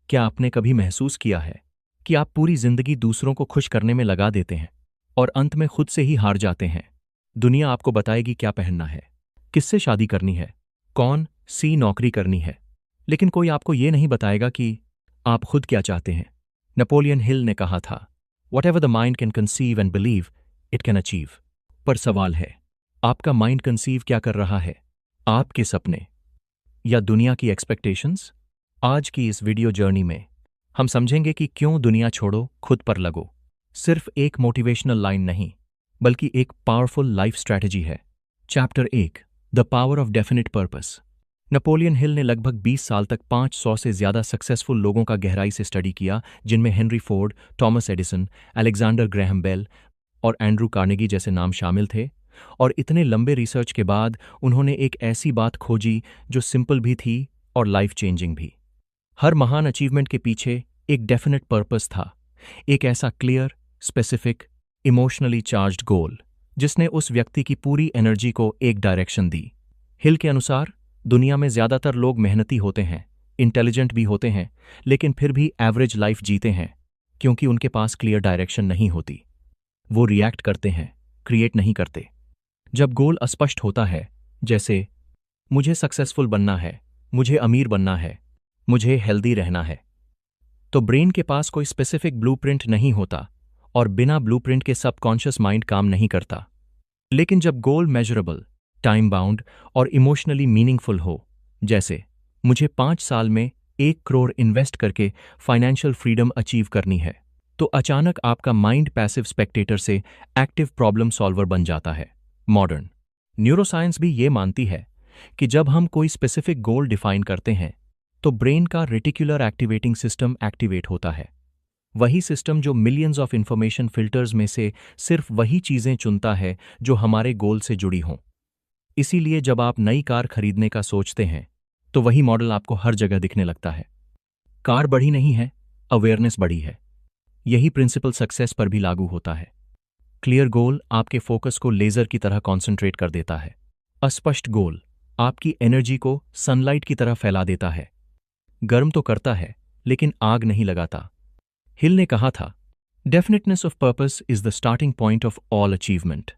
क्या आपने कभी महसूस किया है कि आप पूरी जिंदगी दूसरों को खुश करने में लगा देते हैं और अंत में खुद से ही हार जाते हैं? दुनिया आपको बताएगी क्या पहनना है, किससे शादी करनी है, कौन सी नौकरी करनी है, लेकिन कोई आपको ये नहीं बताएगा कि आप खुद क्या चाहते हैं। नेपोलियन हिल ने कहा था, what ever the mind can conceive and believe it can achieve. पर सवाल है, आपका माइंड कंसीव क्या कर रहा है? आपके सपने या दुनिया की एक्सपेक्टेशंस? आज की इस वीडियो जर्नी में हम समझेंगे कि क्यों दुनिया छोड़ो, खुद पर लगो सिर्फ एक मोटिवेशनल लाइन नहीं, बल्कि एक पावरफुल लाइफ स्ट्रैटेजी है। Chapter 1, the power of definite purpose. Napoleon Hill ने लगभग 20 साल तक 500 से ज्यादा सक्सेसफुल लोगों का गहराई से स्टडी किया, जिनमें Henry Ford, Thomas Edison, Alexander Graham Bell और एंड्रू कार्नेगी जैसे नाम शामिल थे। और इतने लंबे रिसर्च के बाद उन्होंने एक ऐसी बात खोजी जो सिंपल भी थी और लाइफ चेंजिंग भी। हर महान अचीवमेंट के पीछे एक डेफिनेट पर्पस था, एक ऐसा क्लियर, स्पेसिफिक, इमोशनली चार्ज्ड गोल जिसने उस व्यक्ति की पूरी एनर्जी को एक डायरेक्शन दी। हिल के अनुसार दुनिया में ज्यादातर लोग मेहनती होते हैं, इंटेलिजेंट भी होते हैं, लेकिन फिर भी एवरेज लाइफ जीते हैं क्योंकि उनके पास क्लियर डायरेक्शन नहीं होती। वो रिएक्ट करते हैं, क्रिएट नहीं करते। जब गोल अस्पष्ट होता है, जैसे मुझे सक्सेसफुल बनना है, मुझे अमीर बनना है, मुझे हेल्दी रहना है, तो ब्रेन के पास कोई स्पेसिफिक ब्लूप्रिंट नहीं होता और बिना ब्लूप्रिंट के सबकॉन्शियस माइंड काम नहीं करता। लेकिन जब गोल मेजरेबल, टाइम बाउंड और इमोशनली मीनिंगफुल हो, जैसे मुझे 5 साल में 1 करोड़ इन्वेस्ट करके फाइनेंशियल फ्रीडम अचीव करनी है, तो अचानक आपका माइंड पैसिव स्पेक्टेटर से एक्टिव प्रॉब्लम सॉल्वर बन जाता है। मॉडर्न न्यूरोसाइंस भी ये मानती है कि जब हम कोई स्पेसिफिक गोल डिफाइन करते हैं तो ब्रेन का रेटिकुलर एक्टिवेटिंग सिस्टम एक्टिवेट होता है, वही सिस्टम जो मिलियंस ऑफ इंफॉर्मेशन फिल्टर्स में से सिर्फ वही चीजें चुनता है जो हमारे गोल से जुड़ी हों। इसीलिए जब आप नई कार खरीदने का सोचते हैं तो वही मॉडल आपको हर जगह दिखने लगता है। कार बढ़ी नहीं है, अवेयरनेस बढ़ी है। यही प्रिंसिपल सक्सेस पर भी लागू होता है। क्लियर गोल आपके फोकस को लेजर की तरह कॉन्सेंट्रेट कर देता है। अस्पष्ट गोल आपकी एनर्जी को सनलाइट की तरह फैला देता है। गर्म तो करता है लेकिन आग नहीं लगाता। हिल ने कहा था, definiteness of purpose is the starting point of all achievement.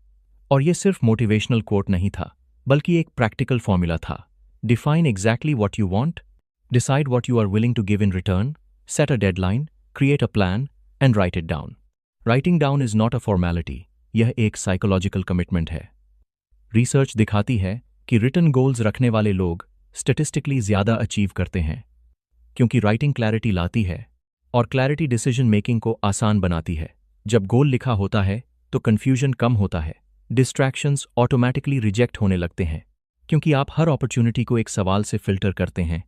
और यह सिर्फ मोटिवेशनल कोट नहीं था, बल्कि एक प्रैक्टिकल फॉर्मूला था। Define exactly what you want, decide what you are willing to give in return, set a deadline, create a plan and write it down. Writing down is not a formality, यह एक psychological commitment है। Research दिखाती है कि written goals रखने वाले लोग statistically ज्यादा अचीव करते हैं, क्योंकि राइटिंग क्लैरिटी लाती है और क्लैरिटी डिसीजन मेकिंग को आसान बनाती है। जब गोल लिखा होता है तो कंफ्यूजन कम होता है, डिस्ट्रैक्शंस ऑटोमैटिकली रिजेक्ट होने लगते हैं, क्योंकि आप हर अपॉर्चुनिटी को एक सवाल से फिल्टर करते हैं,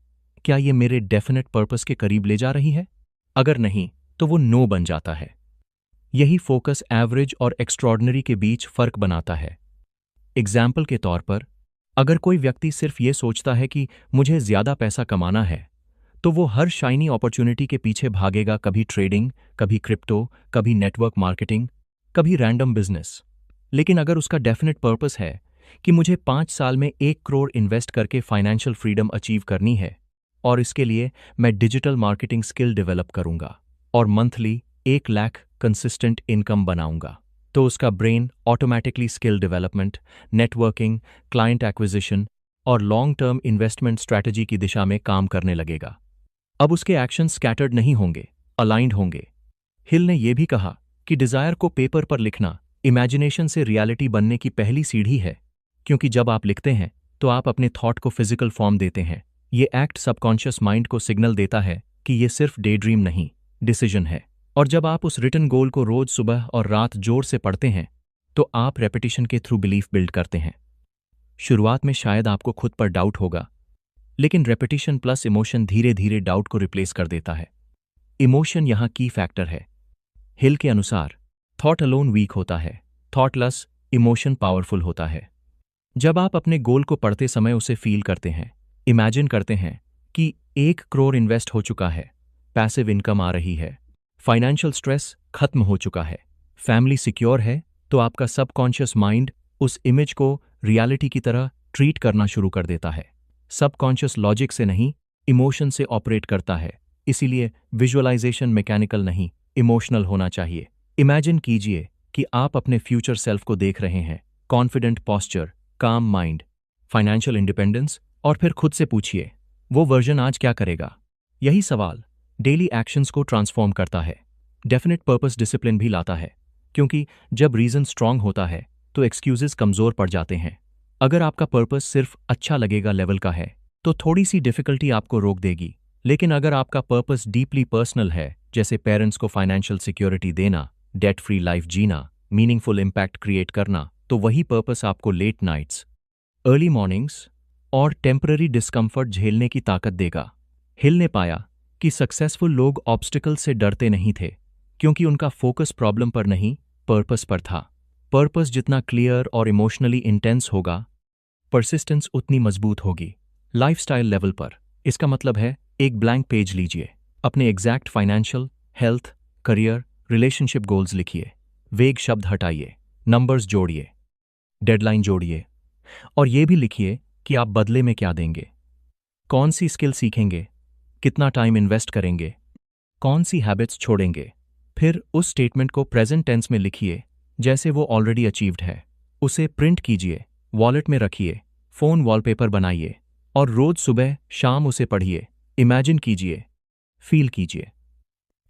क्या ये मेरे डेफिनेट पर्पस के करीब ले जा रही है? अगर नहीं तो वो नो बन जाता है। यही फोकस एवरेज और एक्स्ट्रॉर्डिनरी के बीच फर्क बनाता है। एग्जाम्पल के तौर पर, अगर कोई व्यक्ति सिर्फ ये सोचता है कि मुझे ज्यादा पैसा कमाना है, तो वो हर शाइनी अपॉर्चुनिटी के पीछे भागेगा, कभी ट्रेडिंग, कभी क्रिप्टो, कभी नेटवर्क मार्केटिंग, कभी रैंडम बिजनेस। लेकिन अगर उसका डेफिनेट पर्पस है कि मुझे 5 साल में 1 करोड़ इन्वेस्ट करके फाइनेंशियल फ्रीडम अचीव करनी है और इसके लिए मैं डिजिटल मार्केटिंग स्किल डेवलप करूंगा और मंथली 1 लाख कंसिस्टेंट इनकम बनाऊंगा, तो उसका brain automatically skill development, networking, client acquisition और लॉन्ग टर्म इन्वेस्टमेंट स्ट्रैटेजी की दिशा में काम करने लगेगा। अब उसके एक्शन स्कैटर्ड नहीं होंगे, अलाइंड होंगे। हिल ने यह भी कहा कि डिजायर को पेपर पर लिखना इमेजिनेशन से रियलिटी बनने की पहली सीढ़ी है, क्योंकि जब आप लिखते हैं तो आप अपने थॉट को फिजिकल फॉर्म देते हैं। ये एक्ट सबकॉन्शियस माइंड को सिग्नल देता है कि ये सिर्फ डे ड्रीम नहीं, डिसीजन है। और जब आप उस रिटन गोल को रोज सुबह और रात जोर से पढ़ते हैं तो आप रेपिटेशन के थ्रू बिलीफ बिल्ड करते हैं। शुरुआत में शायद आपको खुद पर डाउट होगा, लेकिन रेपिटेशन प्लस इमोशन धीरे धीरे डाउट को रिप्लेस कर देता है। इमोशन यहां की फैक्टर है। हिल के अनुसार थॉट अलोन वीक होता है, थॉटलेस इमोशन पावरफुल होता है। जब आप अपने गोल को पढ़ते समय उसे फील करते हैं, इमेजिन करते हैं कि 1 करोड़ इन्वेस्ट हो चुका है, पैसिव इनकम आ रही है, फाइनेंशियल स्ट्रेस खत्म हो चुका है, फैमिली सिक्योर है, तो आपका सबकॉन्शियस माइंड उस इमेज को रियलिटी की तरह ट्रीट करना शुरू कर देता है। सबकॉन्शियस लॉजिक से नहीं, इमोशन से ऑपरेट करता है। इसीलिए विजुअलाइजेशन मैकेनिकल नहीं, इमोशनल होना चाहिए। इमेजिन कीजिए कि आप अपने फ्यूचर सेल्फ को देख रहे हैं, confident posture, calm mind, financial independence, और फिर खुद से पूछिए वो वर्जन आज क्या करेगा। यही सवाल डेली एक्शंस को ट्रांसफॉर्म करता है। डेफिनेट पर्पस डिसिप्लिन भी लाता है, क्योंकि जब रीजन स्ट्रांग होता है तो एक्सक्यूजेस कमजोर पड़ जाते हैं। अगर आपका पर्पस सिर्फ अच्छा लगेगा लेवल का है तो थोड़ी सी डिफिकल्टी आपको रोक देगी, लेकिन अगर आपका पर्पस डीपली पर्सनल है, जैसे पेरेंट्स को फाइनेंशियल सिक्योरिटी देना, डेट फ्री लाइफ जीना, मीनिंगफुल इम्पैक्ट क्रिएट करना, तो वही पर्पस आपको लेट नाइट्स, अर्ली मॉर्निंग्स और टेम्पररी डिस्कम्फर्ट झेलने की ताकत देगा। हिल ने पाया कि सक्सेसफुल लोग ऑब्स्टिकल से डरते नहीं थे, क्योंकि उनका फोकस प्रॉब्लम पर नहीं, पर्पस पर था। पर्पस जितना क्लियर और इमोशनली इंटेंस होगा, परसिस्टेंस उतनी मजबूत होगी। लाइफस्टाइल लेवल पर इसका मतलब है, एक ब्लैंक पेज लीजिए, अपने exact financial, health, career, relationship goals लिखिए, वेग शब्द हटाइए, नंबर्स जोड़िए, डेडलाइन जोड़िए, और ये भी लिखिए कि आप बदले में क्या देंगे, कौन सी स्किल सीखेंगे, कितना टाइम इन्वेस्ट करेंगे, कौन सी हैबिट्स छोड़ेंगे। फिर उस स्टेटमेंट को प्रेजेंट टेंस में लिखिए, जैसे वो ऑलरेडी अचीव्ड है। उसे प्रिंट कीजिए, वॉलेट में रखिए, फोन वॉलपेपर बनाइए, और रोज सुबह शाम उसे पढ़िए। इमेजिन कीजिए, फील कीजिए।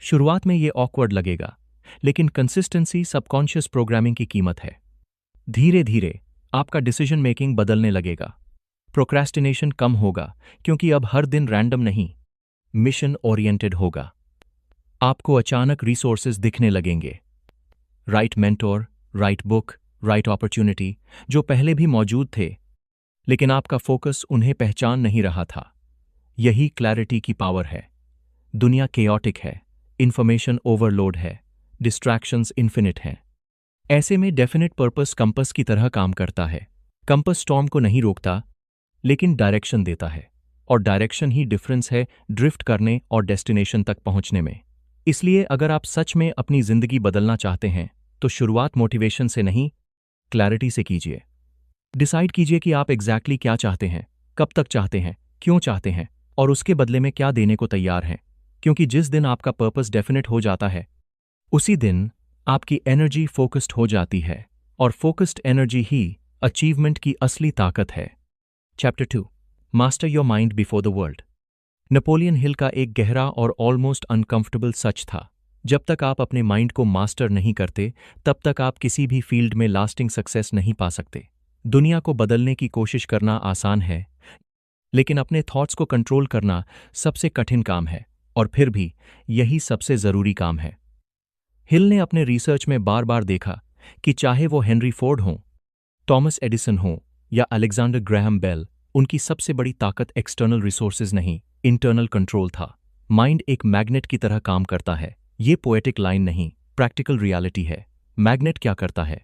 शुरुआत में ये ऑकवर्ड लगेगा, लेकिन कंसिस्टेंसी सबकॉन्शियस प्रोग्रामिंग की कीमत है। धीरे धीरे आपका डिसीजन मेकिंग बदलने लगेगा। प्रोक्रेस्टिनेशन कम होगा, क्योंकि अब हर दिन रैंडम नहीं, मिशन ओरिएंटेड होगा। आपको अचानक रिसोर्सेज दिखने लगेंगे, right mentor, right book, right opportunity, जो पहले भी मौजूद थे, लेकिन आपका फोकस उन्हें पहचान नहीं रहा था। यही क्लैरिटी की पावर है। दुनिया केओटिक है, इंफॉर्मेशन ओवरलोड है, डिस्ट्रैक्शंस इन्फिनिट हैं। ऐसे में डेफिनेट पर्पस कंपस की तरह काम करता है। कंपस स्टॉर्म को नहीं रोकता, लेकिन डायरेक्शन देता है, और डायरेक्शन ही डिफरेंस है ड्रिफ्ट करने और डेस्टिनेशन तक पहुंचने में। इसलिए अगर आप सच में अपनी जिंदगी बदलना चाहते हैं, तो शुरुआत मोटिवेशन से नहीं, क्लैरिटी से कीजिए। डिसाइड कीजिए कि आप एग्जैक्टली क्या चाहते हैं, कब तक चाहते हैं, क्यों चाहते हैं, और उसके बदले में क्या देने को तैयार हैं। क्योंकि जिस दिन आपका पर्पस डेफिनेट हो जाता है, उसी दिन आपकी एनर्जी फोकस्ड हो जाती है, और फोकस्ड एनर्जी ही अचीवमेंट की असली ताकत है। Chapter 2, master your mind before the world. Napoleon Hill का एक गहरा और ऑलमोस्ट अनकंफर्टेबल सच था, जब तक आप अपने माइंड को मास्टर नहीं करते, तब तक आप किसी भी फील्ड में लास्टिंग सक्सेस नहीं पा सकते। दुनिया को बदलने की कोशिश करना आसान है, लेकिन अपने थॉट्स को कंट्रोल करना सबसे कठिन काम है, और फिर भी यही सबसे जरूरी काम है। हिल ने अपने रिसर्च में बार बार देखा कि चाहे वो हेनरी फोर्ड हों, थॉमस एडिसन हों, या अलेक्जेंडर ग्राहम बेल, उनकी सबसे बड़ी ताकत एक्सटर्नल रिसोर्सेज नहीं, इंटरनल कंट्रोल था। माइंड एक मैग्नेट की तरह काम करता है। ये पोएटिक लाइन नहीं, प्रैक्टिकल रियलिटी है। मैग्नेट क्या करता है?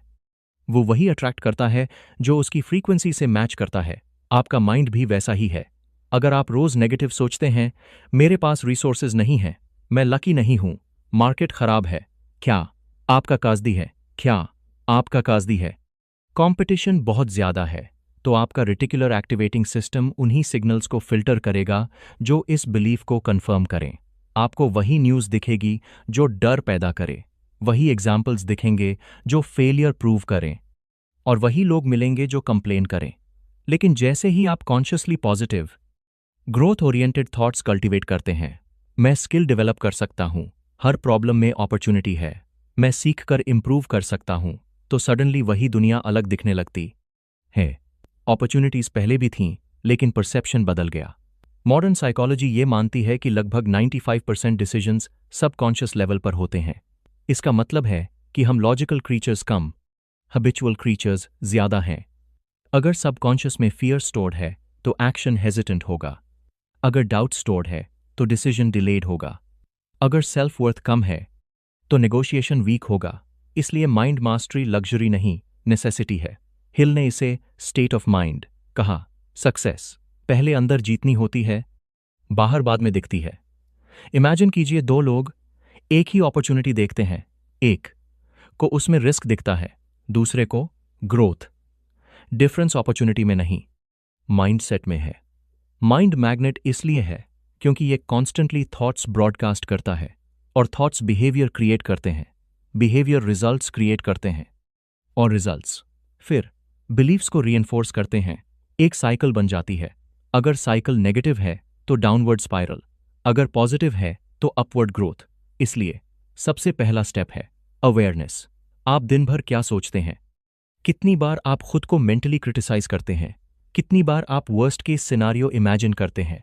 वो वही अट्रैक्ट करता है जो उसकी फ्रीक्वेंसी से मैच करता है। आपका माइंड भी वैसा ही है। अगर आप रोज नेगेटिव सोचते हैं, मेरे पास रिसोर्सेज नहीं हैं, मैं लकी नहीं हूं, मार्केट खराब है, क्या आपका काजदी है? क्या आपका काजदी है? कंपटीशन बहुत ज्यादा है, तो आपका रेटिकुलर एक्टिवेटिंग सिस्टम उन्हीं सिग्नल्स को फिल्टर करेगा जो इस बिलीफ को कंफर्म करें। आपको वही न्यूज़ दिखेगी जो डर पैदा करे, वही एग्जाम्पल्स दिखेंगे जो फेलियर प्रूव करें, और वही लोग मिलेंगे जो कंप्लेन करें। लेकिन जैसे ही आप consciously positive, growth oriented thoughts cultivate करते हैं, मैं स्किल डेवलप कर सकता हूं, हर प्रॉब्लम में अपॉर्चुनिटी है, मैं सीख कर इंप्रूव कर सकता हूं, तो सडनली वही दुनिया अलग दिखने लगती है। अपॉर्चुनिटीज पहले भी थीं, लेकिन परसेप्शन बदल गया। मॉडर्न साइकोलॉजी ये मानती है कि लगभग 95% डिसीजंस सबकॉन्शियस लेवल पर होते हैं। इसका मतलब है कि हम लॉजिकल क्रीचर्स कम, हैबिचुअल क्रीचर्स ज्यादा हैं। अगर सबकॉन्शियस में फियर स्टोर्ड है, तो एक्शन हेजिटेंट होगा। अगर डाउट स्टोर्ड है, तो डिसीजन डिलेड होगा। अगर सेल्फ वर्थ कम है, तो नेगोशिएशन वीक होगा। इसलिए माइंड मास्टरी लग्जरी नहीं, नेसेसिटी है। हिल ने इसे स्टेट ऑफ माइंड कहा। सक्सेस पहले अंदर जीतनी होती है, बाहर बाद में दिखती है। इमेजिन कीजिए, दो लोग एक ही अपॉर्चुनिटी देखते हैं, एक को उसमें रिस्क दिखता है, दूसरे को ग्रोथ। डिफरेंस अपॉर्चुनिटी में नहीं, माइंडसेट में है। माइंड मैग्नेट इसलिए है क्योंकि ये कॉन्स्टेंटली थॉट्स ब्रॉडकास्ट करता है और थॉट्स बिहेवियर क्रिएट करते हैं, बिहेवियर रिजल्ट्स क्रिएट करते हैं और रिजल्ट्स फिर बिलीव्स को रीइंफोर्स करते हैं। एक साइकिल बन जाती है। अगर साइकिल नेगेटिव है तो डाउनवर्ड स्पाइरल, अगर पॉजिटिव है तो अपवर्ड ग्रोथ। इसलिए सबसे पहला स्टेप है अवेयरनेस। आप दिन भर क्या सोचते हैं? कितनी बार आप खुद को मेंटली क्रिटिसाइज करते हैं? कितनी बार आप वर्स्ट केस सिनारियो इमेजिन करते हैं?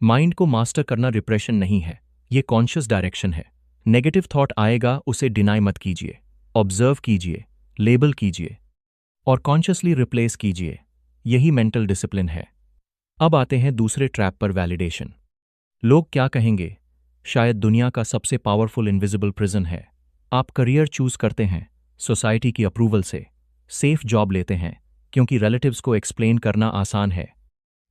माइंड को मास्टर करना रिप्रेशन नहीं है, ये कॉन्शियस डायरेक्शन है। नेगेटिव थॉट आएगा, उसे डिनाई मत कीजिए, ऑब्जर्व कीजिए, लेबल कीजिए और कॉन्शियसली रिप्लेस कीजिए। यही मेंटल डिसिप्लिन है। अब आते हैं दूसरे ट्रैप पर, वैलिडेशन। लोग क्या कहेंगे शायद दुनिया का सबसे पावरफुल इनविजिबल प्रिजन है। आप करियर चूज करते हैं सोसाइटी की अप्रूवल से, सेफ जॉब लेते हैं क्योंकि रिलेटिव्स को एक्सप्लेन करना आसान है,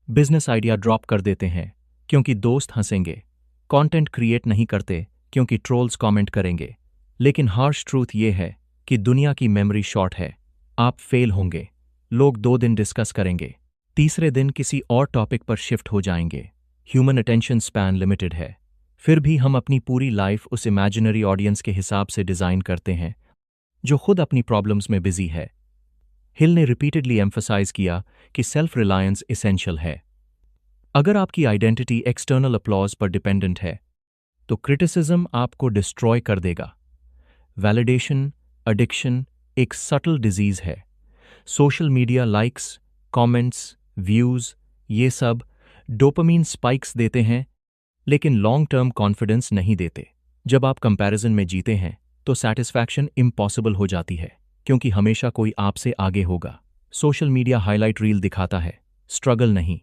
बिजनेस आइडिया ड्रॉप कर देते हैं क्योंकि दोस्त हंसेंगे, कंटेंट क्रिएट नहीं करते क्योंकि ट्रोल्स कमेंट करेंगे। लेकिन हार्श ट्रूथ ये है कि दुनिया की मेमोरी शॉर्ट है। आप फेल होंगे, लोग 2 दिन डिस्कस करेंगे, तीसरे दिन किसी और टॉपिक पर शिफ्ट हो जाएंगे। ह्यूमन अटेंशन स्पैन लिमिटेड है। फिर भी हम अपनी पूरी लाइफ उस इमेजिनरी ऑडियंस के हिसाब से डिजाइन करते हैं जो खुद अपनी प्रॉब्लम्स में बिजी है। हिल ने रिपीटेडली एम्फसाइज किया कि सेल्फ रिलायंस एसेंशियल है। अगर आपकी आइडेंटिटी एक्सटर्नल अपलॉज पर डिपेंडेंट है तो क्रिटिसिज्म आपको डिस्ट्रॉय कर देगा। वैलिडेशन एडिक्शन एक सटल डिजीज है। Social media likes, comments, views, ये सब डोपामीन स्पाइक्स देते हैं लेकिन लॉन्ग टर्म कॉन्फिडेंस नहीं देते। जब आप कंपैरिजन में जीते हैं तो सैटिस्फैक्शन इम्पॉसिबल हो जाती है क्योंकि हमेशा कोई आपसे आगे होगा। सोशल मीडिया हाईलाइट रील दिखाता है, स्ट्रगल नहीं।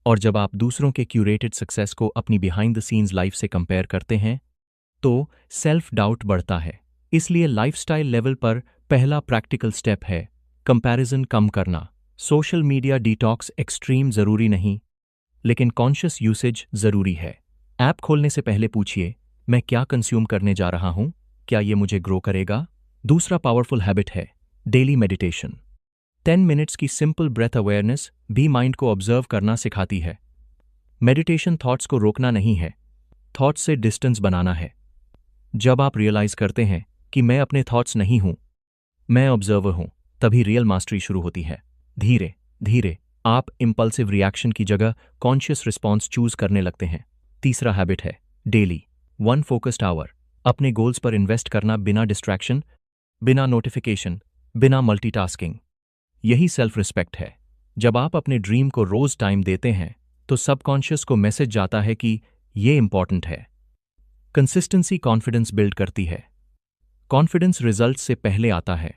और जब आप दूसरों के क्यूरेटेड सक्सेस को अपनी बिहाइंड द सीन्स लाइफ से कंपेयर करते हैं तो सेल्फ डाउट बढ़ता है। इसलिए लाइफस्टाइल लेवल पर पहला प्रैक्टिकल स्टेप है कंपैरिजन कम करना। सोशल मीडिया डिटॉक्स एक्सट्रीम जरूरी नहीं, लेकिन कॉन्शियस यूसेज जरूरी है। ऐप खोलने से पहले पूछिए, मैं क्या कंज्यूम करने जा रहा हूं? क्या ये मुझे ग्रो करेगा? दूसरा पावरफुल हैबिट है डेली मेडिटेशन। 10 मिनट्स की सिंपल ब्रेथ अवेयरनेस भी माइंड को ऑब्जर्व करना सिखाती है। मेडिटेशन थॉट्स को रोकना नहीं है, थॉट्स से डिस्टेंस बनाना है। जब आप रियलाइज करते हैं कि मैं अपने थॉट्स नहीं हूं, मैं ऑब्जर्वर हूं, तभी रियल मास्टरी शुरू होती है। धीरे धीरे आप इंपल्सिव रिएक्शन की जगह कॉन्शियस रिस्पॉन्स चूज करने लगते हैं। तीसरा हैबिट है डेली 1 फोकस्ड आवर। अपने गोल्स पर इन्वेस्ट करना बिना डिस्ट्रैक्शन, बिना नोटिफिकेशन, बिना मल्टीटास्किंग। यही सेल्फ रिस्पेक्ट है। जब आप अपने ड्रीम को रोज टाइम देते हैं तो सबकॉन्शियस को मैसेज जाता है कि ये इंपॉर्टेंट है। कंसिस्टेंसी कॉन्फिडेंस बिल्ड करती है। कॉन्फिडेंस रिजल्ट से पहले आता है,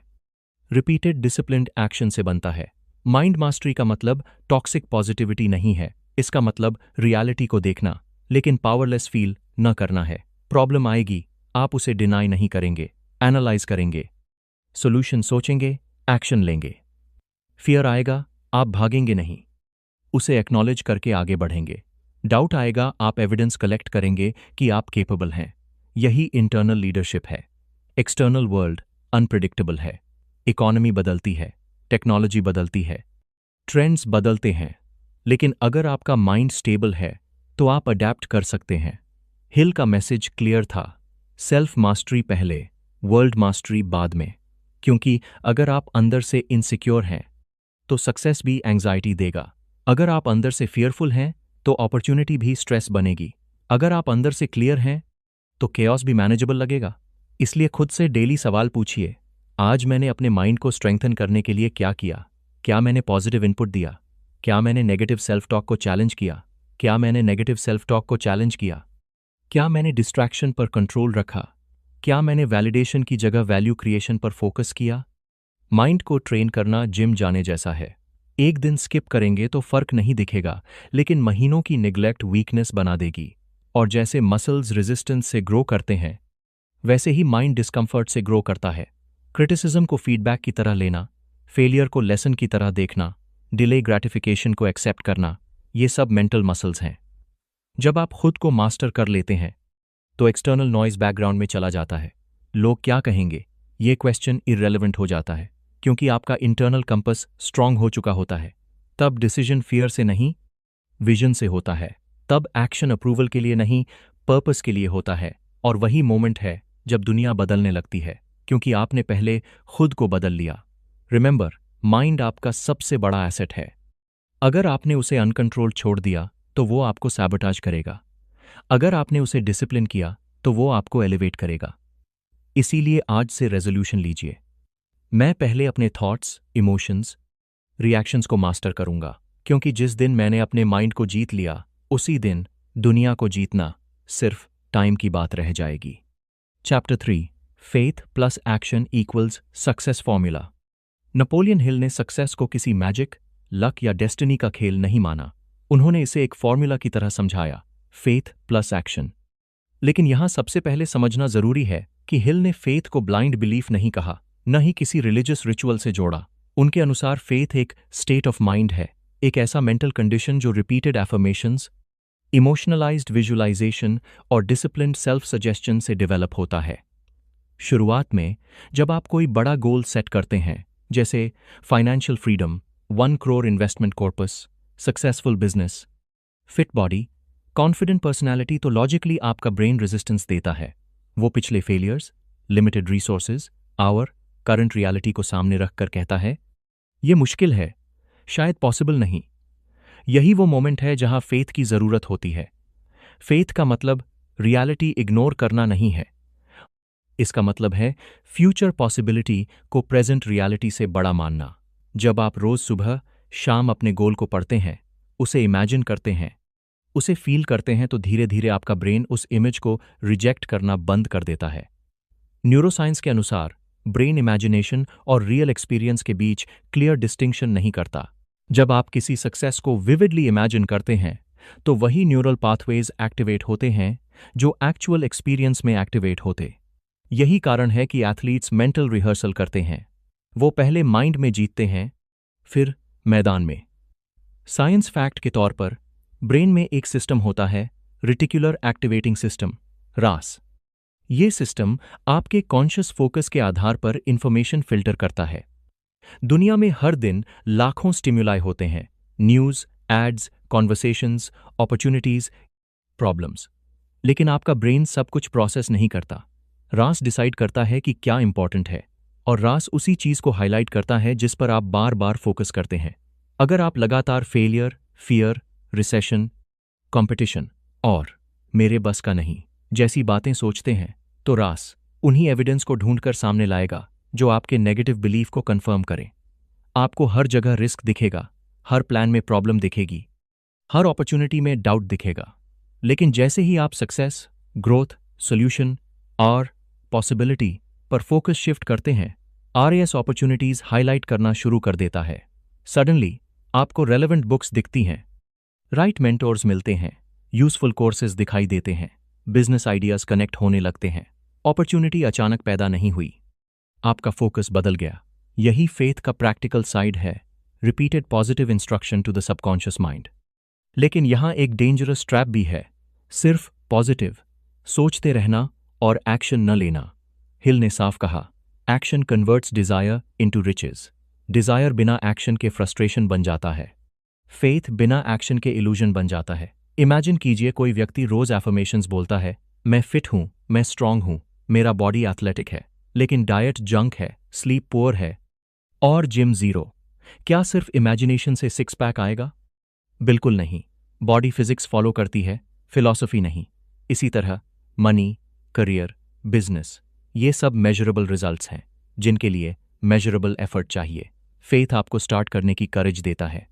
रिपीटेड डिसिप्लिन्ड एक्शन से बनता है। माइंड मास्टरी का मतलब टॉक्सिक पॉजिटिविटी नहीं है, इसका मतलब रियलिटी को देखना लेकिन पावरलेस फील न करना है। प्रॉब्लम आएगी, आप उसे डिनाई नहीं करेंगे, एनालाइज करेंगे, सॉल्यूशन सोचेंगे, एक्शन लेंगे। फियर आएगा, आप भागेंगे नहीं, उसे एक्नॉलेज करके आगे बढ़ेंगे। डाउट आएगा, आप एविडेंस कलेक्ट करेंगे कि आप केपेबल हैं। यही इंटरनल लीडरशिप है। एक्सटर्नल वर्ल्ड अनप्रिडिक्टेबल है। इकोनॉमी बदलती है, टेक्नोलॉजी बदलती है, ट्रेंड्स बदलते हैं, लेकिन अगर आपका माइंड स्टेबल है तो आप अडेप्ट कर सकते हैं। हिल का मैसेज क्लियर था, सेल्फ मास्टरी पहले, वर्ल्ड मास्टरी बाद में। क्योंकि अगर आप अंदर से इनसिक्योर हैं तो सक्सेस भी एंग्जाइटी देगा। अगर आप अंदर से फियरफुल हैं तो अपॉर्चुनिटी भी स्ट्रेस बनेगी। अगर आप अंदर से क्लियर हैं तो केओस भी मैनेजेबल लगेगा। इसलिए खुद से डेली सवाल पूछिए, आज मैंने अपने माइंड को स्ट्रेंथन करने के लिए क्या किया? क्या मैंने पॉजिटिव इनपुट दिया? क्या मैंने नेगेटिव सेल्फ टॉक को चैलेंज किया? क्या मैंने नेगेटिव सेल्फ टॉक को चैलेंज किया? क्या मैंने डिस्ट्रैक्शन पर कंट्रोल रखा? क्या मैंने वैलिडेशन की जगह वैल्यू क्रिएशन पर फोकस किया? माइंड को ट्रेन करना जिम जाने जैसा है। एक दिन स्किप करेंगे तो फर्क नहीं दिखेगा, लेकिन महीनों की निग्लेक्ट वीकनेस बना देगी। और जैसे मसल्स रेजिस्टेंस से ग्रो करते हैं, वैसे ही माइंड डिस्कम्फर्ट से ग्रो करता है। क्रिटिसिज्म को फीडबैक की तरह लेना, फेलियर को लेसन की तरह देखना, डिले ग्रेटिफिकेशन को एक्सेप्ट करना, ये सब मेंटल मसल्स हैं। जब आप खुद को मास्टर कर लेते हैं तो एक्सटर्नल नॉइज बैकग्राउंड में चला जाता है। लोग क्या कहेंगे, ये क्वेश्चन इररेलेवेंट हो जाता है, क्योंकि आपका इंटरनल कंपस स्ट्रांग हो चुका होता है। तब डिसीजन फियर से नहीं, विजन से होता है। तब एक्शन अप्रूवल के लिए नहीं, पर्पस के लिए होता है। और वही मोमेंट है जब दुनिया बदलने लगती है, क्योंकि आपने पहले खुद को बदल लिया। रिमेंबर, माइंड आपका सबसे बड़ा एसेट है। अगर आपने उसे अनकंट्रोल छोड़ दिया तो वो आपको सैबोटाज करेगा। अगर आपने उसे डिसिप्लिन किया तो वो आपको एलिवेट करेगा। इसीलिए आज से रेजोल्यूशन लीजिए, मैं पहले अपने थॉट्स, इमोशंस, रिएक्शंस को मास्टर करूंगा, क्योंकि जिस दिन मैंने अपने माइंड को जीत लिया उसी दिन दुनिया को जीतना सिर्फ टाइम की बात रह जाएगी। Chapter 3, faith plus action equals success formula. Napoleon Hill ने सक्सेस को किसी मैजिक, लक या डेस्टिनी का खेल नहीं माना। उन्होंने इसे एक फॉर्मूला की तरह समझाया, फेथ प्लस एक्शन। लेकिन यहां सबसे पहले समझना जरूरी है कि हिल ने फेथ को ब्लाइंड बिलीफ नहीं कहा, न ही किसी रिलीजियस रिचुअल से जोड़ा। उनके अनुसार फेथ एक स्टेट ऑफ माइंड है, एक ऐसा मेंटल कंडीशन जो रिपीटेड एफर्मेशंस, इमोशनलाइज्ड विजुअलाइजेशन और डिसिप्लिन्ड सेल्फ सजेस्शन से डेवलप होता है। शुरुआत में जब आप कोई बड़ा गोल सेट करते हैं, जैसे financial freedom, 1 crore investment corpus, successful business, fit body, confident personality, तो लॉजिकली आपका ब्रेन रेजिस्टेंस देता है। वो पिछले failures, limited resources, our current reality को सामने रखकर कहता है, ये मुश्किल है, शायद पॉसिबल नहीं। यही वो मोमेंट है जहां फेथ की जरूरत होती है। फेथ का मतलब रियलिटी इग्नोर करना नहीं है। इसका मतलब है फ्यूचर पॉसिबिलिटी को प्रेजेंट रियलिटी से बड़ा मानना। जब आप रोज सुबह शाम अपने गोल को पढ़ते हैं, उसे इमेजिन करते हैं, उसे फील करते हैं, तो धीरे धीरे आपका ब्रेन उस इमेज को रिजेक्ट करना बंद कर देता है। न्यूरोसाइंस के अनुसार ब्रेन इमेजिनेशन और रियल एक्सपीरियंस के बीच क्लियर डिस्टिंक्शन नहीं करता। जब आप किसी सक्सेस को विविडली इमेजिन करते हैं तो वही न्यूरल पाथवेज एक्टिवेट होते हैं जो एक्चुअल एक्सपीरियंस में एक्टिवेट होते। यही कारण है कि एथलीट्स मेंटल रिहर्सल करते हैं। वो पहले माइंड में जीतते हैं, फिर मैदान में। साइंस फैक्ट के तौर पर ब्रेन में एक सिस्टम होता है, रेटिकुलर एक्टिवेटिंग सिस्टम, रास। ये सिस्टम आपके कॉन्शियस फोकस के आधार पर इंफॉर्मेशन फिल्टर करता है। दुनिया में हर दिन लाखों स्टिम्युलाई होते हैं, news, ads, conversations, opportunities, problems. लेकिन आपका ब्रेन सब कुछ प्रोसेस नहीं करता। रास डिसाइड करता है कि क्या इंपॉर्टेंट है, और रास उसी चीज को हाईलाइट करता है जिस पर आप बार बार फोकस करते हैं। अगर आप लगातार फेलियर, फियर, रिसेशन, कंपटीशन और मेरे बस का नहीं जैसी बातें सोचते हैं, तो रास उन्हीं एविडेंस को ढूंढकर सामने लाएगा जो आपके नेगेटिव बिलीफ को कंफर्म करें। आपको हर जगह रिस्क दिखेगा, हर प्लान में प्रॉब्लम दिखेगी, हर अपॉर्चुनिटी में डाउट दिखेगा। लेकिन जैसे ही आप सक्सेस, ग्रोथ, सॉल्यूशन और पॉसिबिलिटी पर फोकस शिफ्ट करते हैं, आरएस अपॉर्चुनिटीज हाईलाइट करना शुरू कर देता है। सडनली आपको रेलेवेंट बुक्स दिखती हैं, राइट मेंटोर्स मिलते हैं, यूजफुल कोर्सेज दिखाई देते हैं, बिजनेस आइडियाज कनेक्ट होने लगते हैं। अपॉर्चुनिटी अचानक पैदा नहीं हुई, आपका फोकस बदल गया। यही फेथ का प्रैक्टिकल साइड है, repeated positive instruction to the subconscious mind. लेकिन यहां एक डेंजरस ट्रैप भी है, सिर्फ पॉजिटिव सोचते रहना और एक्शन न लेना। हिल ने साफ कहा, action converts desire into riches. Desire बिना एक्शन के फ्रस्ट्रेशन बन जाता है, फेथ बिना एक्शन के इल्यूजन बन जाता है। इमेजिन कीजिए कोई व्यक्ति रोज एफर्मेशंस बोलता है, मैं फिट हूं, मैं स्ट्रांग हूं, मेरा बॉडी एथलेटिक है, लेकिन डाइट जंक है, स्लीप पुअर है और जिम जीरो। क्या सिर्फ इमेजिनेशन से सिक्स पैक आएगा? बिल्कुल नहीं। बॉडी फिजिक्स फॉलो करती है, फिलॉसफी नहीं। इसी तरह मनी, करियर, बिजनेस, ये सब मेजरेबल रिजल्ट्स हैं जिनके लिए मेजरेबल एफर्ट चाहिए। फेथ आपको स्टार्ट करने की करेज देता है,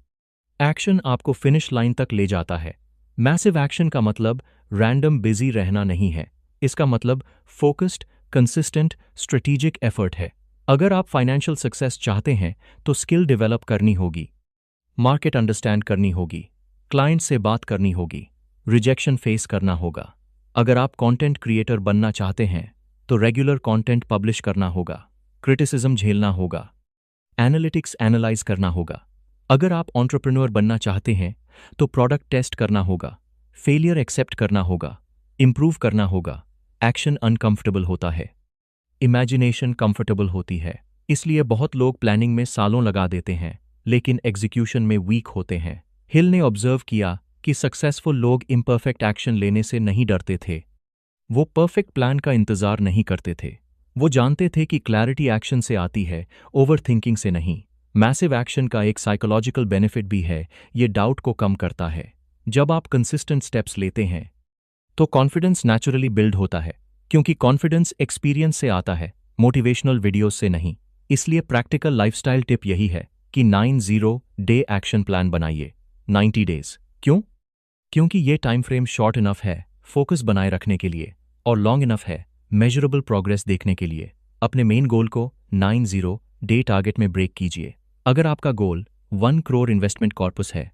एक्शन आपको फिनिश लाइन तक ले जाता है। मैसिव एक्शन का मतलब रैंडम बिजी रहना नहीं है, इसका मतलब फोकस्ड, कंसिस्टेंट, स्ट्रेटेजिक एफर्ट है। अगर आप फाइनेंशियल सक्सेस चाहते हैं तो स्किल डेवलप करनी होगी, मार्केट अंडरस्टैंड करनी होगी, क्लाइंट से बात करनी होगी, रिजेक्शन फेस करना होगा। अगर आप कंटेंट क्रिएटर बनना चाहते हैं तो रेगुलर कंटेंट पब्लिश करना होगा, क्रिटिसिज्म झेलना होगा, एनालिटिक्स एनालाइज करना होगा। अगर आप एंटरप्रेन्योर बनना चाहते हैं तो प्रोडक्ट टेस्ट करना होगा, फेलियर एक्सेप्ट करना होगा, इंप्रूव करना होगा। एक्शन अनकंफर्टेबल होता है, इमेजिनेशन कंफर्टेबल होती है। इसलिए बहुत लोग प्लानिंग में सालों लगा देते हैं लेकिन एग्जीक्यूशन में वीक होते हैं। हिल ने ऑब्जर्व किया कि सक्सेसफुल लोग इम्परफेक्ट एक्शन लेने से नहीं डरते थे। वो परफेक्ट प्लान का इंतजार नहीं करते थे। वो जानते थे कि क्लैरिटी एक्शन से आती है, ओवर थिंकिंग से नहीं। मैसिव एक्शन का एक साइकोलॉजिकल बेनिफिट भी है, ये डाउट को कम करता है। जब आप कंसिस्टेंट स्टेप्स लेते हैं तो कॉन्फिडेंस नेचुरली बिल्ड होता है, क्योंकि कॉन्फिडेंस एक्सपीरियंस से आता है, मोटिवेशनल वीडियोस से नहीं। इसलिए प्रैक्टिकल लाइफस्टाइल टिप यही है कि 90 डे एक्शन प्लान बनाइए। 90 डेज। क्यों? क्योंकि ये टाइम फ्रेम शॉर्ट इनफ है फोकस बनाए रखने के लिए और लॉन्ग इनफ है मेजरेबल प्रोग्रेस देखने के लिए। अपने मेन गोल को 90 डे टारगेट में ब्रेक कीजिए। अगर आपका गोल 1 करोड़ इन्वेस्टमेंट कॉर्पस है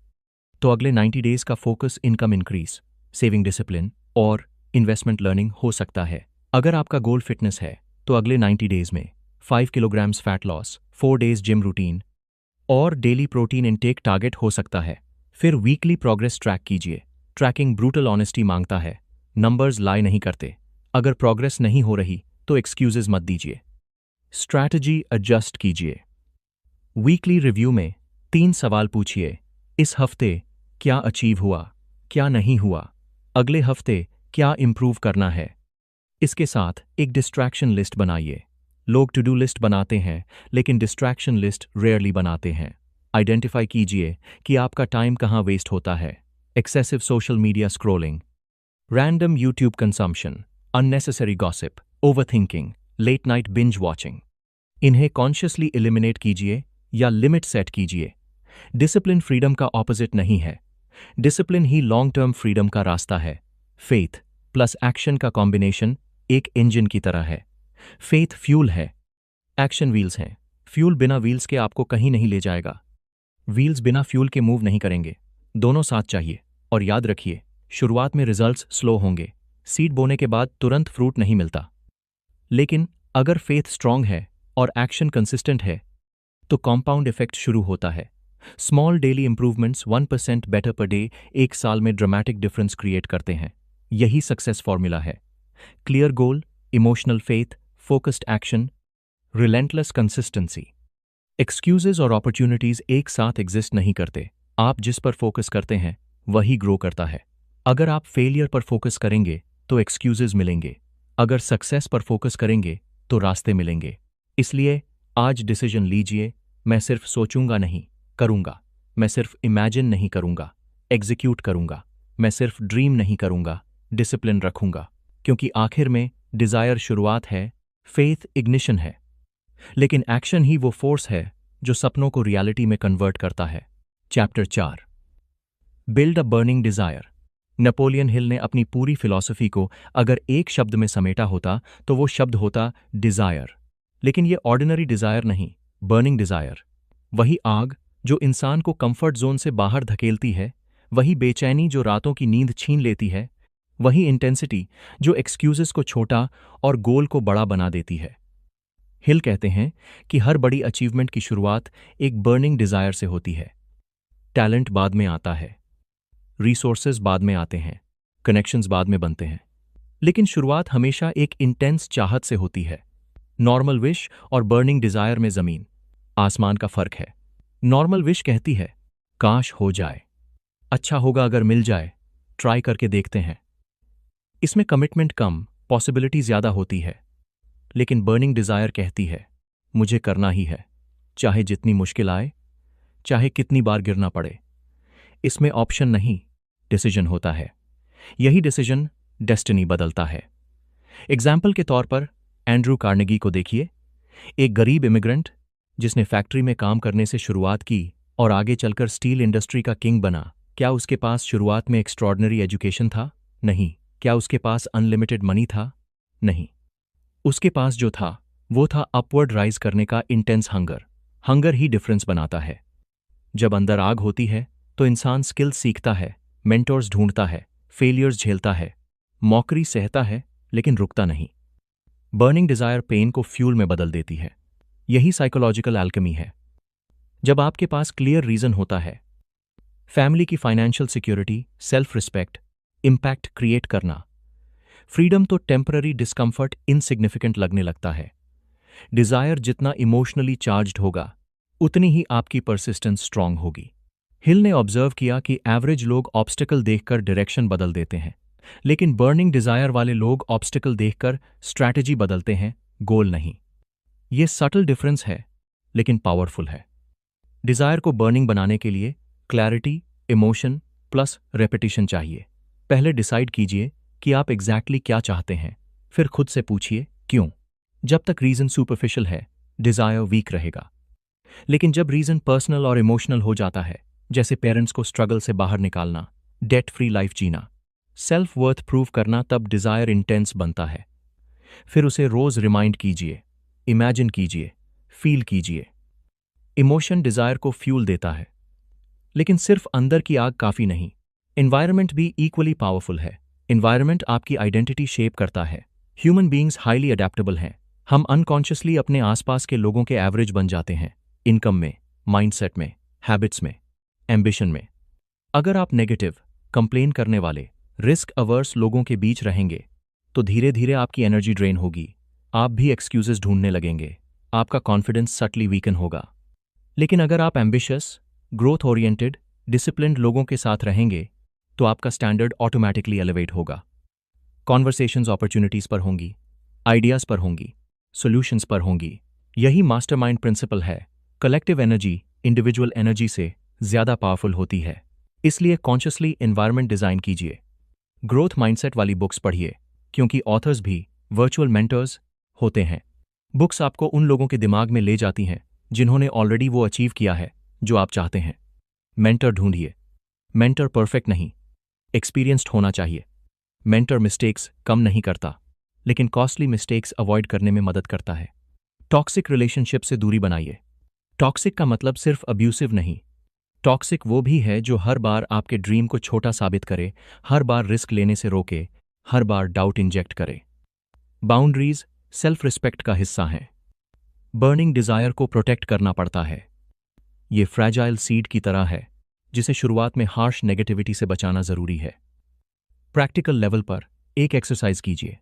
तो अगले 90 डेज का focus income increase, saving discipline और इन्वेस्टमेंट लर्निंग हो सकता है। अगर आपका गोल फिटनेस है तो अगले 90 डेज में 5 kilograms fat loss, 4 days gym routine और डेली प्रोटीन इनटेक टारगेट हो सकता है। फिर वीकली प्रोग्रेस ट्रैक कीजिए। ट्रैकिंग ब्रूटल ऑनेस्टी मांगता है, नंबर्स लाई नहीं करते। अगर प्रोग्रेस नहीं हो रही तो एक्सक्यूजेज मत दीजिए, स्ट्रैटेजी एडजस्ट कीजिए। वीकली रिव्यू में 3 सवाल पूछिए। इस हफ्ते क्या अचीव हुआ, क्या नहीं हुआ, अगले हफ्ते क्या इंप्रूव करना है। इसके साथ एक डिस्ट्रैक्शन लिस्ट बनाइए। लोग टू डू लिस्ट बनाते हैं लेकिन डिस्ट्रैक्शन लिस्ट रेयरली बनाते हैं। आइडेंटिफाई कीजिए कि आपका टाइम कहाँ वेस्ट होता है। Excessive social media scrolling, random YouTube consumption, unnecessary gossip, overthinking, late night binge watching. इन्हें कॉन्शियसली एलिमिनेट कीजिए या लिमिट सेट कीजिए। डिसिप्लिन फ्रीडम का ऑपोजिट नहीं है। डिसिप्लिन ही लॉन्ग टर्म फ्रीडम का रास्ता है। फेथ प्लस एक्शन का कॉम्बिनेशन एक इंजन की तरह है। फेथ फ्यूल है, एक्शन व्हील्स हैं। फ्यूल बिना व्हील्स के आपको कहीं नहीं ले जाएगा। व्हील्स बिना फ्यूल के मूव नहीं करेंगे। दोनों साथ चाहिए। और याद रखिए, शुरुआत में रिजल्ट्स स्लो होंगे। सीड बोने के बाद तुरंत फ्रूट नहीं मिलता। लेकिन अगर फेथ स्ट्रांग है और एक्शन कंसिस्टेंट है तो कॉम्पाउंड इफेक्ट शुरू होता है। Small daily improvements 1% better per day एक साल में ड्रामेटिक डिफरेंस क्रिएट करते हैं। यही सक्सेस फॉर्मूला है। Clear goal, emotional faith, focused action, relentless consistency. Excuses और अपॉर्चुनिटीज एक साथ एग्जिस्ट नहीं करते। आप जिस पर फोकस करते हैं वही ग्रो करता है। अगर आप फेलियर पर फोकस करेंगे तो एक्सक्यूजेज मिलेंगे। अगर सक्सेस पर फोकस करेंगे तो रास्ते मिलेंगे। इसलिए आज डिसीजन लीजिए, मैं सिर्फ सोचूंगा नहीं, करूंगा। मैं सिर्फ इमेजिन नहीं करूंगा, एग्जीक्यूट करूंगा। मैं सिर्फ ड्रीम नहीं करूंगा, डिसिप्लिन रखूंगा। क्योंकि आखिर में डिजायर शुरुआत है, फेथ इग्निशन है, लेकिन एक्शन ही वो फोर्स है जो सपनों को रियलिटी में कन्वर्ट करता है। Chapter 4, build a burning desire. Napoleon Hill ने अपनी पूरी फिलॉसफी को अगर एक शब्द में समेटा होता तो वो शब्द होता डिजायर। लेकिन ये ऑर्डिनरी डिजायर नहीं, बर्निंग डिजायर। वही आग जो इंसान को कंफर्ट जोन से बाहर धकेलती है, वही बेचैनी जो रातों की नींद छीन लेती है, वही इंटेंसिटी जो एक्सक्यूजेस को छोटा और गोल को बड़ा बना देती है। हिल कहते हैं कि हर बड़ी अचीवमेंट की शुरुआत एक बर्निंग डिजायर से होती है। टैलेंट बाद में आता है, रिसोर्सेज बाद में आते हैं, कनेक्शंस बाद में बनते हैं, लेकिन शुरुआत हमेशा एक इंटेंस चाहत से होती है। नॉर्मल विश और बर्निंग डिजायर में जमीन आसमान का फर्क है। नॉर्मल विश कहती है काश हो जाए, अच्छा होगा अगर मिल जाए, ट्राई करके देखते हैं। इसमें कमिटमेंट कम, पॉसिबिलिटी ज्यादा होती है। लेकिन बर्निंग डिजायर कहती है मुझे करना ही है, चाहे जितनी मुश्किल आए, चाहे कितनी बार गिरना पड़े। इसमें ऑप्शन नहीं, डिसीजन होता है। यही डिसीजन डेस्टिनी बदलता है। एग्जाम्पल के तौर पर एंड्रू कार्नेगी को देखिए। एक गरीब इमिग्रेंट जिसने फैक्ट्री में काम करने से शुरुआत की और आगे चलकर स्टील इंडस्ट्री का किंग बना। क्या उसके पास शुरुआत में एक्स्ट्रॉर्डनरी एजुकेशन था? नहीं। क्या उसके पास अनलिमिटेड मनी था? नहीं। उसके पास जो था वो था अपवर्ड राइज करने का इंटेंस हंगर। हंगर ही डिफरेंस बनाता है। जब अंदर आग होती है तो इंसान स्किल्स सीखता है, मेंटोर्स ढूंढता है, फेलियर्स झेलता है, मॉकरी सहता है, लेकिन रुकता नहीं। बर्निंग डिजायर पेन को फ्यूल में बदल देती है। यही साइकोलॉजिकल एल्केमी है। जब आपके पास क्लियर रीजन होता है, फैमिली की financial security, self respect, impact create करना, फ्रीडम तो टेम्पररी डिस्कंफर्ट इनसिग्निफिकेंट लगने लगता है। डिजायर जितना इमोशनली चार्ज्ड होगा उतनी ही आपकी परसिस्टेंस स्ट्रांग होगी। हिल ने ऑब्जर्व किया कि एवरेज लोग ऑब्स्टिकल देखकर डायरेक्शन बदल देते हैं, लेकिन बर्निंग डिजायर वाले लोग ऑब्स्टिकल देखकर स्ट्रैटेजी बदलते हैं, गोल नहीं। ये सटल डिफरेंस है, लेकिन पावरफुल है। डिजायर को बर्निंग बनाने के लिए क्लैरिटी, इमोशन प्लस रेपिटेशन चाहिए। पहले डिसाइड कीजिए कि आप एग्जैक्टली क्या चाहते हैं, फिर खुद से पूछिए क्यों। जब तक रीजन सुपरफिशियल है, डिजायर वीक रहेगा। लेकिन जब रीजन पर्सनल और इमोशनल हो जाता है, जैसे पेरेंट्स को स्ट्रगल से बाहर निकालना, डेट फ्री लाइफ जीना, सेल्फ वर्थ प्रूव करना, तब डिजायर इंटेंस बनता है। फिर उसे रोज रिमाइंड कीजिए, इमेजिन कीजिए, फील कीजिए। इमोशन डिजायर को फ्यूल देता है, लेकिन सिर्फ अंदर की आग काफी नहीं, एनवायरनमेंट भी इक्वली पावरफुल है। एनवायरनमेंट आपकी आइडेंटिटी शेप करता है। ह्यूमन बीइंग्स हाईली अडेप्टेबल हैं। हम अनकॉन्शियसली अपने आसपास के लोगों के एवरेज बन जाते हैं, इनकम में, माइंडसेट में, हैबिट्स में, एम्बिशन में। अगर आप नेगेटिव, कंप्लेन करने वाले, रिस्क अवर्स लोगों के बीच रहेंगे, तो धीरे धीरे आपकी एनर्जी ड्रेन होगी। आप भी एक्सक्यूजेस ढूंढने लगेंगे, आपका कॉन्फिडेंस सटली वीकन होगा। लेकिन अगर आप एम्बिशियस, ग्रोथ ओरिएंटेड, डिसिप्लिन्ड लोगों के साथ रहेंगे, तो आपका स्टैंडर्ड ऑटोमैटिकली एलिवेट होगा। कॉन्वर्सेशंस अपॉर्चुनिटीज पर होंगी, आइडियाज पर होंगी, सॉल्यूशंस पर होंगी। यही मास्टरमाइंड प्रिंसिपल है। कलेक्टिव एनर्जी इंडिविजुअल एनर्जी से ज्यादा पावरफुल होती है। इसलिए कॉन्शियसली एनवायरनमेंट डिजाइन कीजिए। ग्रोथ माइंडसेट वाली बुक्स पढ़िए, क्योंकि ऑथर्स भी वर्चुअल मेंटर्स होते हैं। बुक्स आपको उन लोगों के दिमाग में ले जाती हैं जिन्होंने ऑलरेडी वो अचीव किया है जो आप चाहते हैं। मेंटर ढूंढिए। मेंटर परफेक्ट नहीं, एक्सपीरियंस्ड होना चाहिए। मेंटर मिस्टेक्स कम नहीं करता, लेकिन कॉस्टली मिस्टेक्स अवॉइड करने में मदद करता है। टॉक्सिक रिलेशनशिप से दूरी बनाइए। टॉक्सिक का मतलब सिर्फ अब्यूसिव नहीं। टॉक्सिक वो भी है जो हर बार आपके ड्रीम को छोटा साबित करे, हर बार रिस्क लेने से रोके, हर बार डाउट इंजेक्ट करे। बाउंड्रीज सेल्फ रिस्पेक्ट का हिस्सा हैं। बर्निंग डिजायर को प्रोटेक्ट करना पड़ता है। ये फ्रैजाइल सीड की तरह है, जिसे शुरुआत में हार्श नेगेटिविटी से बचाना जरूरी है। प्रैक्टिकल लेवल पर एक एक्सरसाइज कीजिए।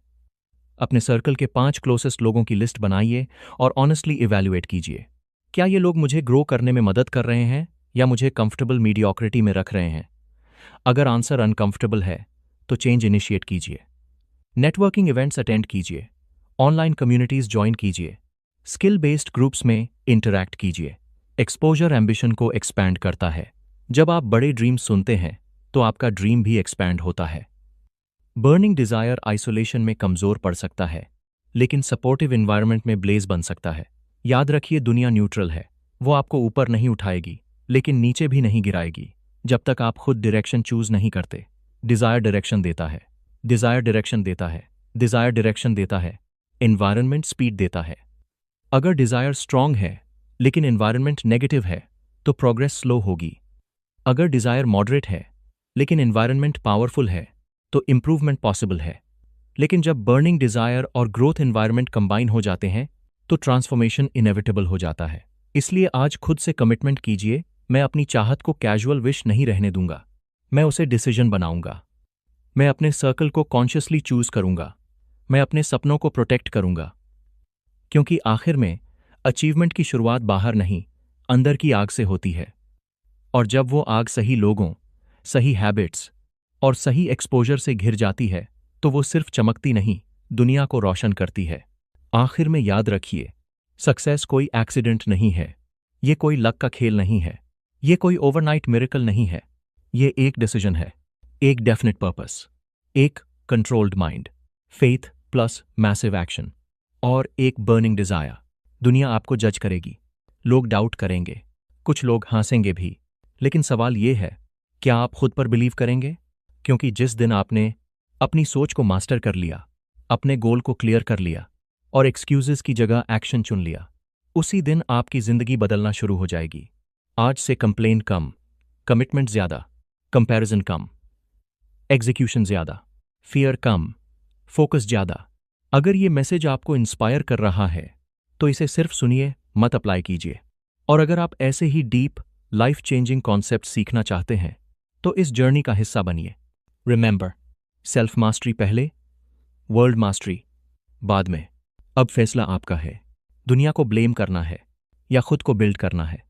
अपने सर्कल के 5 क्लोजेस्ट लोगों की लिस्ट बनाइए और ऑनेस्टली इवैल्यूएट कीजिए। क्या ये लोग मुझे ग्रो करने में मदद कर रहे हैं या मुझे कंफर्टेबल मीडियोक्रिटी में रख रहे हैं? अगर आंसर अनकंफर्टेबल है, तो चेंज इनिशिएट कीजिए। नेटवर्किंग इवेंट्स अटेंड कीजिए, ऑनलाइन कम्युनिटीज ज्वाइन कीजिए, स्किल बेस्ड ग्रुप्स में इंटरैक्ट कीजिए। एक्सपोजर एम्बिशन को एक्सपैंड करता है। जब आप बड़े ड्रीम्स सुनते हैं, तो आपका ड्रीम भी एक्सपैंड होता है। बर्निंग डिजायर आइसोलेशन में कमजोर पड़ सकता है, लेकिन सपोर्टिव एनवायरनमेंट में ब्लेज बन सकता है। याद रखिए, दुनिया न्यूट्रल है। वो आपको ऊपर नहीं उठाएगी, लेकिन नीचे भी नहीं गिराएगी, जब तक आप खुद डायरेक्शन चूज नहीं करते। डिजायर डायरेक्शन देता है, डिजायर डायरेक्शन देता है, डिजायर डायरेक्शन देता है। एनवायरनमेंट स्पीड देता है। अगर डिजायर स्ट्रांग है, लेकिन एनवायरनमेंट नेगेटिव है, तो प्रोग्रेस स्लो होगी। अगर डिजायर मॉडरेट है, लेकिन एनवायरनमेंट पावरफुल है, तो इंप्रूवमेंट पॉसिबल है। लेकिन जब बर्निंग डिजायर और ग्रोथ एनवायरनमेंट कंबाइन हो जाते हैं, तो ट्रांसफॉर्मेशन इनेविटेबल हो जाता है। इसलिए आज खुद से कमिटमेंट कीजिए, मैं अपनी चाहत को कैजुअल विश नहीं रहने दूंगा। मैं उसे डिसीजन बनाऊंगा। मैं अपने सर्कल को कॉन्शियसली चूज करूंगा। मैं अपने सपनों को प्रोटेक्ट करूंगा। क्योंकि आखिर में अचीवमेंट की शुरुआत बाहर नहीं, अंदर की आग से होती है। और जब वो आग सही लोगों, सही हैबिट्स और सही एक्सपोजर से घिर जाती है, तो वो सिर्फ चमकती नहीं, दुनिया को रोशन करती है। आखिर में याद रखिए, सक्सेस कोई एक्सीडेंट नहीं है। ये कोई लक का खेल नहीं है। ये कोई ओवरनाइट मिरेकल नहीं है। ये एक डिसीजन है, एक डेफिनेट पर्पस, एक controlled mind, faith plus massive action और एक बर्निंग डिजायर। दुनिया आपको जज करेगी, लोग डाउट करेंगे, कुछ लोग हंसेंगे भी, लेकिन सवाल ये है, क्या आप खुद पर बिलीव करेंगे? क्योंकि जिस दिन आपने अपनी सोच को मास्टर कर लिया, अपने गोल को क्लियर कर लिया और एक्सक्यूजेस की जगह एक्शन चुन लिया, उसी दिन आपकी जिंदगी बदलना शुरू हो जाएगी। आज से कंप्लेन कम, कमिटमेंट ज्यादा, कंपैरिजन कम, एग्जीक्यूशन ज्यादा, फियर कम, फोकस ज्यादा। अगर ये मैसेज आपको इंस्पायर कर रहा है, तो इसे सिर्फ सुनिए, मत अप्लाई कीजिए। और अगर आप ऐसे ही डीप लाइफ चेंजिंग कॉन्सेप्ट सीखना चाहते हैं, तो इस जर्नी का हिस्सा बनिए। रिमेंबर, सेल्फ मास्टरी पहले, वर्ल्ड मास्टरी बाद में। अब फैसला आपका है, दुनिया को ब्लेम करना है या खुद को बिल्ड करना है।